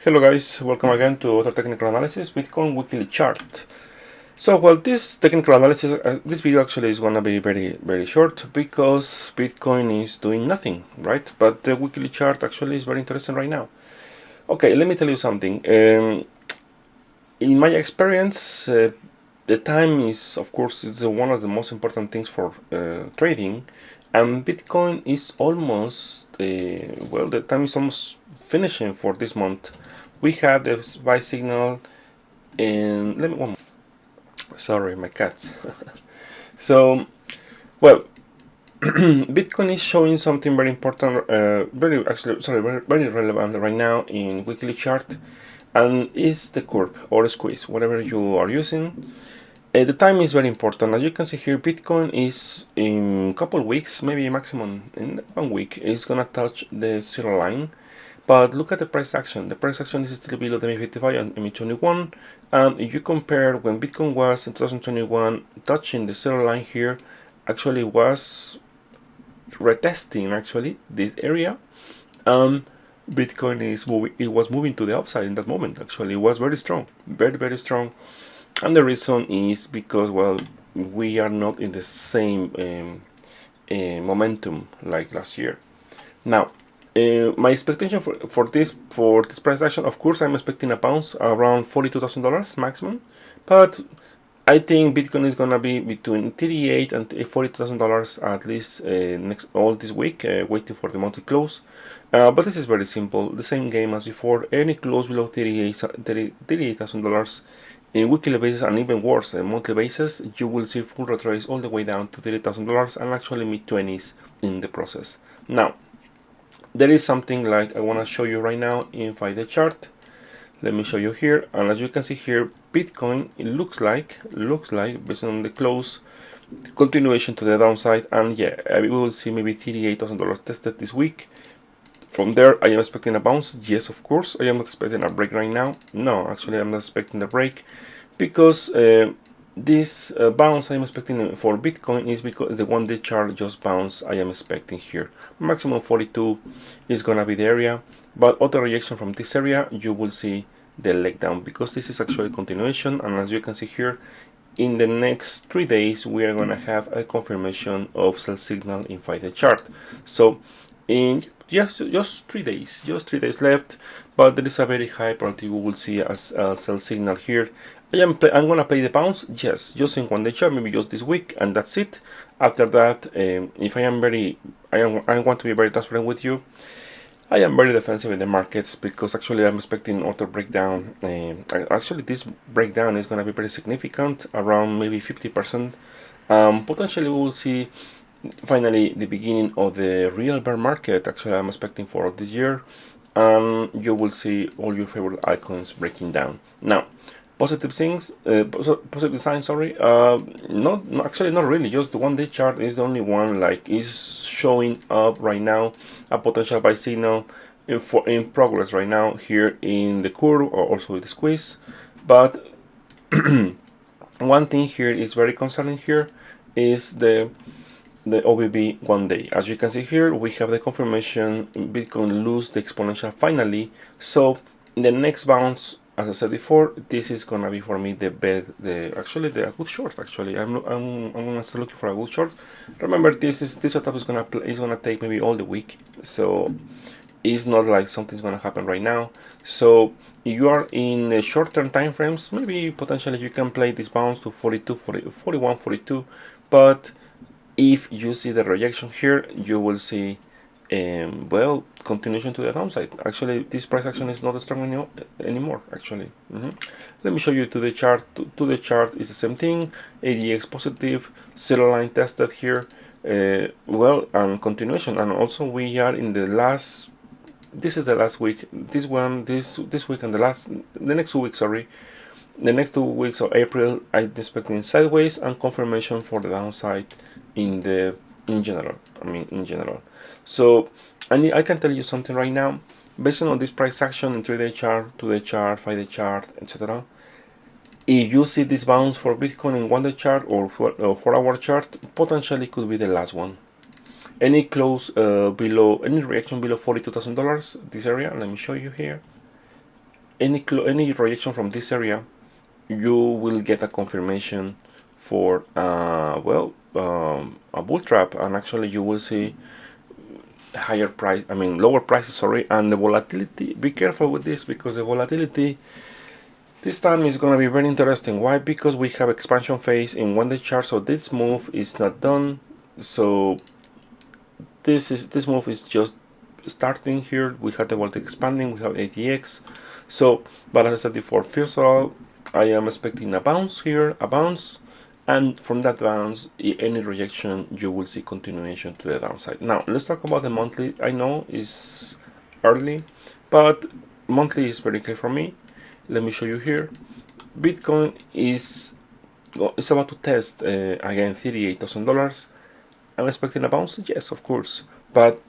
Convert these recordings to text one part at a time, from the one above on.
Hello guys, welcome again to other technical analysis, Bitcoin weekly chart. So well, this technical analysis, this video actually is gonna be very short because Bitcoin is doing nothing, right? But the weekly chart actually is very interesting right now. Okay, let me tell you something. In my experience, the time is, of course, is one of the most important things for trading, and Bitcoin is almost well, the time is almost finishing for this month. We have the buy signal, and let me one. Sorry, my cats. So, well, Bitcoin is showing something very important, very relevant right now in weekly chart, and is the curve or squeeze, whatever you are using. The time is very important. As you can see here, Bitcoin is in a couple weeks, maybe maximum in 1 week, is gonna touch the zero line. But look at the price action. The price action is still below the MA55 and MA21. And if you compare when Bitcoin was in 2021 touching the zero line here, actually was retesting actually this area. Bitcoin is moving. It was moving to the upside in that moment. Actually, it was very strong, very strong. And the reason is because, well, we are not in the same momentum like last year. Now, my expectation for this price action, of course, I'm expecting a bounce around $42,000 maximum, but I think Bitcoin is gonna be between $38,000 and $42,000 at least all this week, waiting for the monthly close. But this is very simple, the same game as before. Any close below $38,000 in weekly basis, and even worse, a monthly basis, you will see full retrace all the way down to $30,000 and actually mid-20s in the process. Now, there is something like I want to show you right now in 5-day chart. Let me show you here, and as you can see here, Bitcoin, it looks like based on the close, continuation to the downside, and yeah, we will see maybe $38,000 tested this week. From there, I am expecting a bounce. Yes, of course. I am not expecting a break right now. No, actually, I'm not expecting a break because this bounce I am expecting for Bitcoin is because the 1-day chart just bounce I am expecting here. Maximum 42 is gonna be the area, but auto reaction from this area, you will see the leg down because this is actually continuation. And as you can see here, in the next 3 days, we are gonna have a confirmation of sell signal in 5-day chart. So in just 3 days, left, but there is a very high probability we will see a sell signal here. I'm gonna play the bounce, yes, just in 1-day chart, maybe just this week, and that's it. After that, if I want to be very transparent with you, I am very defensive in the markets because actually I'm expecting auto breakdown. Actually, this breakdown is gonna be very significant, around maybe 50%. Potentially, we will see finally the beginning of the real bear market. Actually, I'm expecting for this year, and you will see all your favorite icons breaking down. Now, positive things, positive signs, sorry, not actually not really, just the 1-day chart is the only one like is showing up right now a potential buy signal in progress right now here in the curve or also the squeeze. But one thing here is very concerning here is the OBB 1-day. As you can see here, we have the confirmation Bitcoin lose the exponential finally. So in the next bounce, as I said before, this is gonna be for me the good short. Actually, I'm gonna start looking for a good short. Remember, this setup is gonna take maybe all the week, so it's not like something's gonna happen right now. So if you are in the short-term time frames, maybe potentially you can play this bounce to 42, 40, 41, 42. But if you see the rejection here, you will see well, continuation to the downside. Actually, this price action is not strong anymore actually. Let me show you to the chart. To the chart is the same thing. ADX positive, zero line tested here, well, and continuation. And also we are in the last, this is the last week, this week and the next 2 weeks, sorry. The next 2 weeks of April, I'm expecting sideways and confirmation for the downside in general. So I can tell you something right now, based on this price action in 3-day chart, 2-day chart, 5-day chart, etc. If you see this bounce for Bitcoin in 1-day chart or 4-hour chart, potentially could be the last one. Any close below, any reaction below $42,000, this area, let me show you here. any rejection from this area, you will get a confirmation for a bull trap, and actually you will see higher price, lower prices, sorry, and the volatility. Be careful with this, because the volatility this time is going to be very interesting. Why? Because we have expansion phase in 1-day chart, so this move is not done. So this move is just starting here. We have the volatility expanding, we have ATX. So, but as I said before, first of all, I am expecting a bounce here, a bounce, and from that bounce, any rejection, you will see continuation to the downside. Now, let's talk about the monthly. I know it's early, but monthly is very clear for me. Let me show you here. Bitcoin is about to test again $38,000. I'm expecting a bounce, yes, of course, but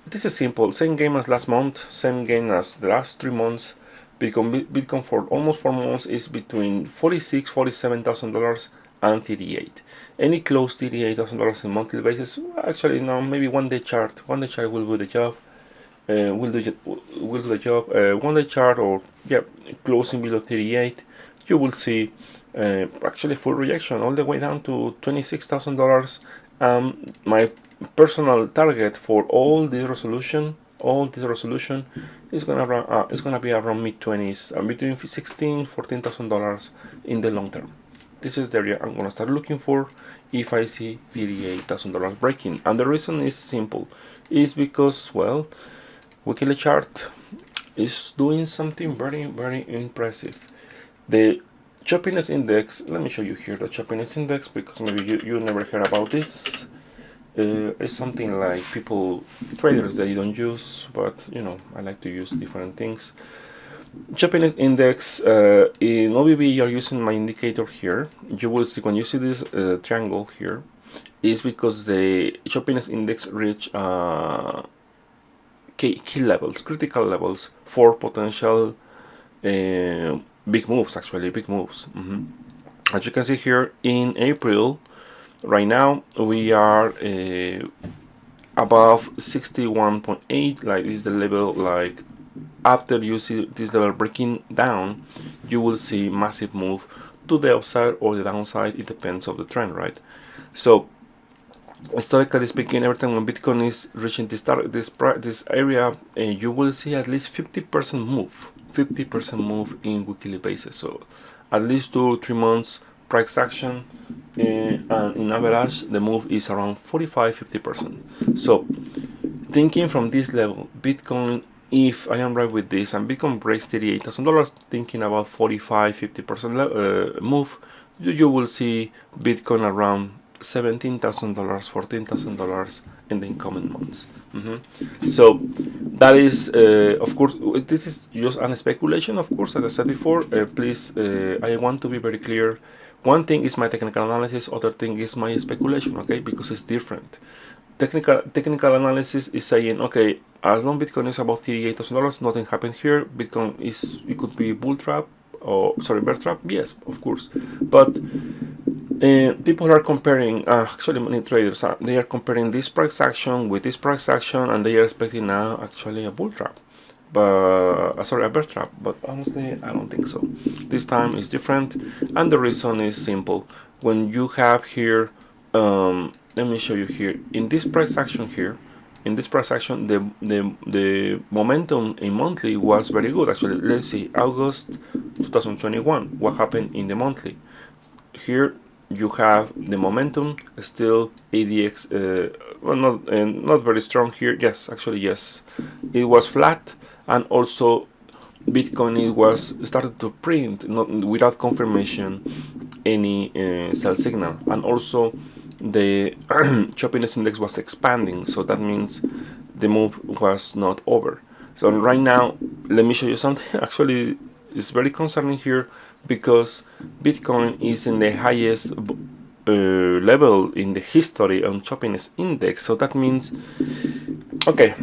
this is simple. Same game as last month, same game as the last 3 months. Bitcoin for almost 4 months is between $47,000 and 38. Any close $38,000 in monthly basis? Actually, no. Maybe 1-day chart. 1-day chart will do the job. Will do the job. 1-day chart, or yeah, closing below 38. You will see actually full rejection all the way down to $26,000. My personal target for all this resolution is gonna be around mid-20s, between $14,000 in the long term. This is the area I'm gonna start looking for if I see $38,000 breaking. And the reason is simple, is because, well, weekly chart is doing something very, very impressive. The choppiness index, let me show you here the choppiness index, because maybe you never heard about this. It's something like traders that you don't use, but you know, I like to use different things. Choppiness index, in OBB you're using my indicator here. You will see when you see this triangle here, is because the choppiness index reach key levels, critical levels for potential big moves, actually big moves. As you can see here, in April, right now we are above 61.8, like this is the level. Like after you see this level breaking down, you will see massive move to the upside or the downside. It depends on the trend, right? So historically speaking, every time when Bitcoin is reaching this area, you will see at least 50% move in weekly basis. So at least 2-3 months price action, and in average the move is around 45-50%. So thinking from this level, Bitcoin, if I am right with this and Bitcoin breaks $38,000, thinking about 45-50% move, you will see Bitcoin around $17,000, $14,000 in the incoming months. So that is, of course, this is just an speculation. Of course, as I said before, please, I want to be very clear. One thing is my technical analysis, other thing is my speculation, okay? Because it's different. Technical analysis is saying, okay, as long Bitcoin is above $38,000, nothing happened here. Bitcoin it could be bull trap, or sorry, bear trap. Yes, of course, but people are comparing, actually many traders, they are comparing this price action with this price action, and they are expecting now actually a bull trap, but sorry, a bear trap. But honestly, I don't think so. This time is different, and the reason is simple. When you have here, let me show you here, in this price action here, the momentum in monthly was very good. Actually, let's see, August 2021, what happened in the monthly. Here you have the momentum still. ADX, well, not very strong here. Yes, actually, yes, it was flat, and also Bitcoin, it was started to print without confirmation any sell signal, and also the choppiness index was expanding, so that means the move was not over. So right now, let me show you something. Actually, it's very concerning here, because Bitcoin is in the highest level in the history on choppiness index. So that means, okay,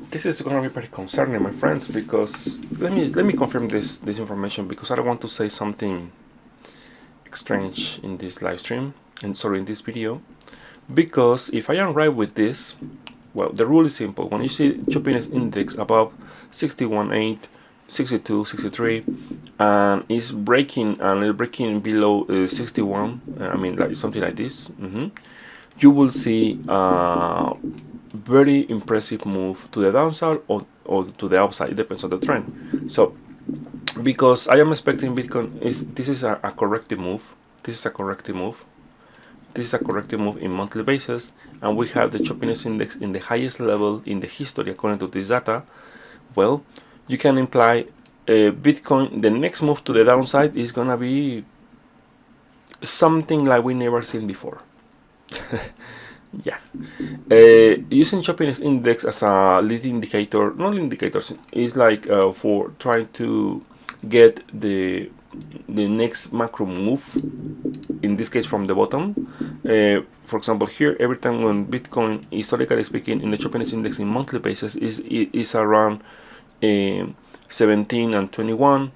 this is going to be very concerning, my friends, because let me confirm this information, because I don't want to say something strange in this live stream, and sorry, in this video. Because if I am right with this, well, the rule is simple. When you see choppiness index above 61.8, 62, 63, and it's breaking below 61. I mean, like something like this. You will see a very impressive move to the downside or to the upside. It depends on the trend. So because I am expecting Bitcoin this is a corrective move. This is a corrective move. This is a corrective move in monthly basis, and we have the choppiness index in the highest level in the history according to this data. Well, you can imply Bitcoin, the next move to the downside is gonna be something like we never seen before. Yeah. Using choppiness index as a lead indicator, not indicators, is like for trying to get the next macro move, in this case from the bottom. For example, here, every time when Bitcoin, historically speaking, in the choppiness index in monthly basis is around 17 and 21.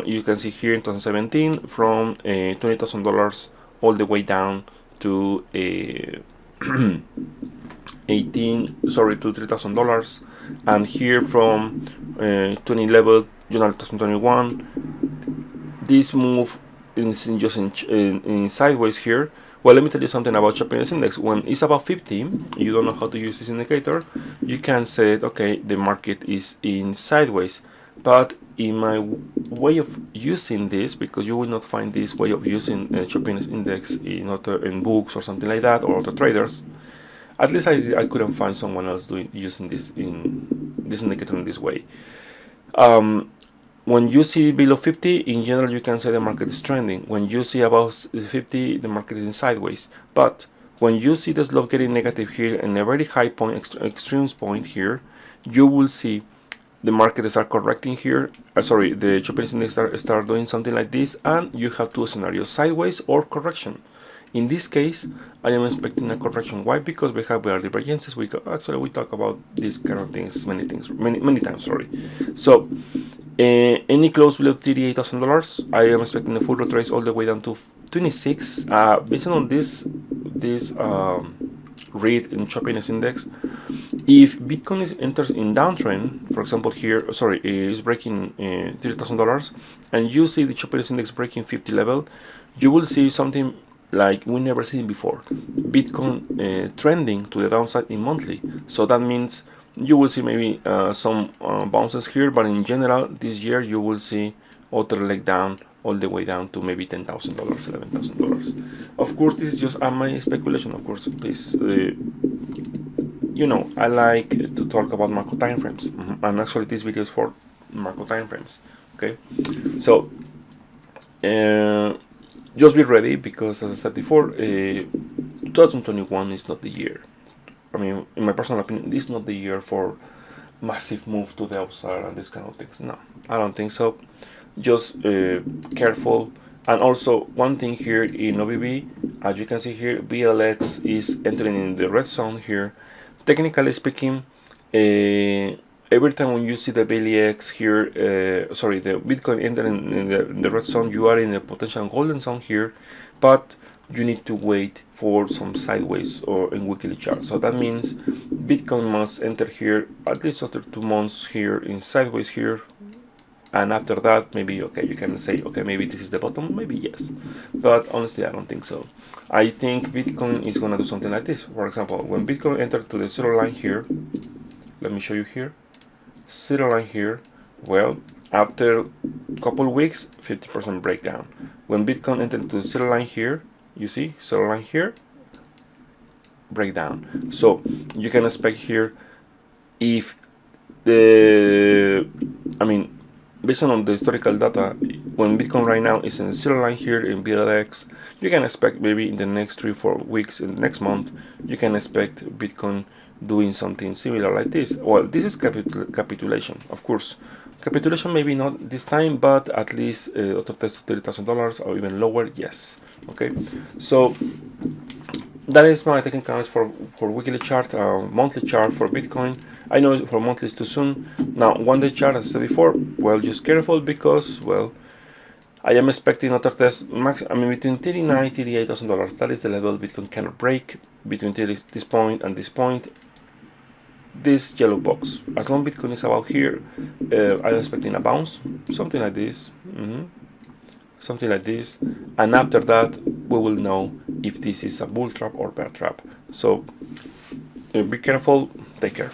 You can see here in 2017 from $20,000 all the way down to 3,000 dollars, and here from 2011, January 2021, this move is just in sideways here. Well, let me tell you something about choppiness index. When it's about 50, you don't know how to use this indicator, you can say, okay, the market is in sideways. But in my way of using this, because you will not find this way of using choppiness index in books or something like that, or other traders, at least I couldn't find someone else using this indicator in this way. When you see below 50, in general, you can say the market is trending. When you see above 50, the market is in sideways. But when you see the slope getting negative here and a very high point, extreme point here, you will see the market start correcting here. The choppiness index start doing something like this, and you have two scenarios: sideways or correction. In this case, I am expecting a correction. Why? Because we have divergences. We talk about these kind of things many times. Sorry. So any close below $38,000, I am expecting a full retrace all the way down to 26. Based on this read in choppiness index, if Bitcoin enters in downtrend, for example here, is breaking $30,000, and you see the choppiness index breaking 50 level, you will see something like we never seen before. Bitcoin trending to the downside in monthly. So that means you will see maybe some bounces here, but in general this year you will see other leg down all the way down to maybe $10,000, $11,000. Of course, this is just my speculation. Of course, please, I like to talk about macro time frames, and actually this video is for macro time frames. Okay, so just be ready, because as I said before, 2021 is not the year. I mean, in my personal opinion, this is not the year for massive move to the upside and this kind of things. No, I don't think so. Just careful. And also, one thing here in OBB, as you can see here, BLX is entering in the red zone here. Technically speaking, every time when you see the BLX here, the Bitcoin entering in the red zone, you are in the potential golden zone here, but you need to wait for some sideways or in weekly chart. So that means Bitcoin must enter here at least after 2 months here in sideways here, and after that maybe you can say, okay, maybe this is the bottom, maybe yes, but honestly I don't think so. I think Bitcoin is gonna do something like this. For example, when Bitcoin entered to the zero line here, let me show you here, zero line here, well, after a couple weeks, 50% breakdown. When Bitcoin entered to the zero line here, you see zero line here, breakdown. So you can expect here, if based on the historical data, when Bitcoin right now is in the zero line here in BLX, you can expect maybe in the next 3-4 weeks, in the next month, you can expect Bitcoin doing something similar like this. Well, this is capitulation, of course. Capitulation maybe not this time, but at least auto test $30,000 or even lower, yes. Okay, so that is my technical analysis for weekly chart, monthly chart for Bitcoin. I know for monthly is too soon. Now, 1-day chart, as I said before, well, just careful, because, well, I am expecting another test between $39,000 $38,000. That is the level Bitcoin cannot break. Between this point and this point, this yellow box. As long Bitcoin is about here, I'm expecting a bounce, something like this, something like this, and after that we will know if this is a bull trap or bear trap. So be careful, take care.